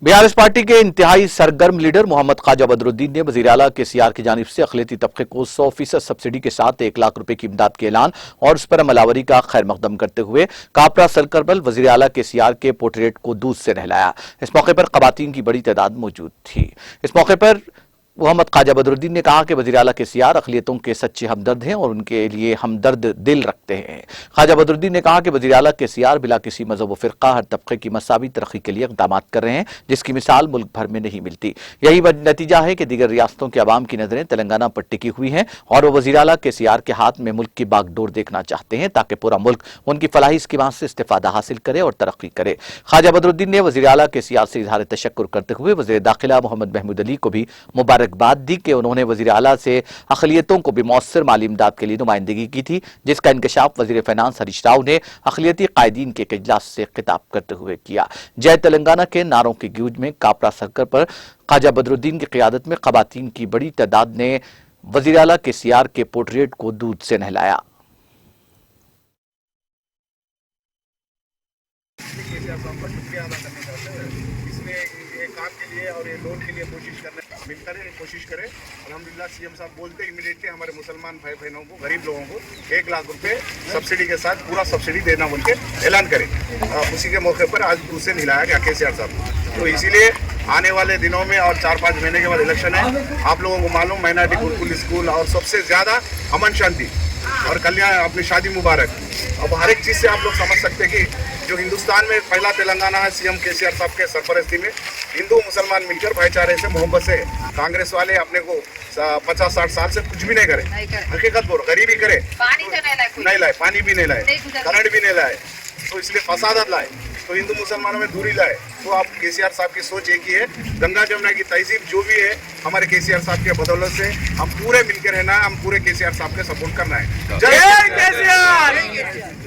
BRS party के इंतहाई सरगर्म leader Mohammad Khwaja Badruddin ने वजीर आला केसीआर की जानिब से अक़लियती तबके को 100% सब्सिडी के साथ 1 लाख रुपए की इमदाद के ऐलान और उस पर अमलावरी का खैर मकदम करते हुए कापरा सर्कल पर वजीर आला केसीआर के पोर्ट्रेट को दूध से नहलाया। इस मौके पर ख़वातीन की बड़ी तादाद मौजूद थी। इस मौके पर मोहम्मद ख्वाजा बदरुद्दीन ने कहा कि वज़ीर आला केसीआर अक़लियतों के सच्चे हमदर्द हैं और उनके लिए हमदर्द दिल रखते हैं। ख्वाजा बदरुद्दीन ने कहा कि वज़ीर आला केसीआर बिला किसी मज़हब व फ़िरक़ा हर तबके की मसावी तरक्की के लिए इक़दाम कर रहे हैं, जिसकी मिसाल मुल्क भर में नहीं मिलती। यही नतीजा है कि दीगर रियासतों के अवाम की नज़रें तेलंगाना पर टिकी हुई हैं और वह वज़ीर आला केसीआर के हाथ में मुल्क की बागडोर देखना चाहते हैं, ताकि पूरा मुल्क उनकी फलाही स्कीमात से इस्तिफ़ादा हासिल करे और तरक्की करे। ख्वाजा बदरुद्दीन ने वज़ीर आला केसीआर से इज़हार तशक्कुर करते हुए वज़ीर दाखिला मोहम्मद महमूद अली को भी मुबारकबाद दी कि उन्होंने वज़ीर आला से अक़लियतों को भी मौसर माली इमदाद के लिए नुमाइंदगी की थी, जिसका इंकशाफ वज़ीर फ़ाइनेंस हरीश राव ने अक़लियती कायदीन के एक इजलास से खिताब करते हुए किया। जय तेलंगाना के नारों की गूंज में कापरा सर्कल पर ख्वाजा बदरुद्दीन की क़ियादत में ख़वातीन की बड़ी तादाद ने वज़ीर आला केसीआर के पोर्ट्रेट को दूध से नहलाया। काम के लिए और ये लोन के लिए कोशिश करें। अल्हम्दुलिल्लाह सीएम साहब बोलते इमीडिएटली हमारे मुसलमान भाई बहनों को, गरीब लोगों को 1 लाख रुपए सब्सिडी के साथ पूरा सब्सिडी देना बोल के ऐलान करें। उसी के मौके पर आज दूध से नहलाया गया केसीआर साहब। तो इसीलिए आने वाले दिनों में और 4-5 महीने के बाद इलेक्शन है। आप लोगों को मालूम माइनॉरिटी गुरुकुल स्कूल और सबसे ज्यादा अमन शांति और कल्याण, अपनी शादी मुबारक। अब हर एक चीज से आप लोग समझ सकते हैं कि जो हिंदुस्तान में पहला तेलंगाना है सीएम केसीआर साहब के सरपरस्ती में, हिंदू मुसलमान मिलकर भाईचारे से, मोहब्बत से। कांग्रेस वाले अपने को 50-60 साल से कुछ भी नहीं करे, हकीकत बोलो, गरीबी करे, नहीं लाए, पानी भी नहीं लाए, करंट भी नहीं लाए, तो इसलिए फसादत लाए, तो हिंदू मुसलमानों में दूरी लाए। तो आप केसीआर साहब की सोच एक ही है, गंगा जमुना की तहजीब जो भी है हमारे केसीआर साहब के बदौलत से हम पूरे मिलकर रहना है, हम पूरे केसीआर साहब के सपोर्ट करना है। जय केसीआर।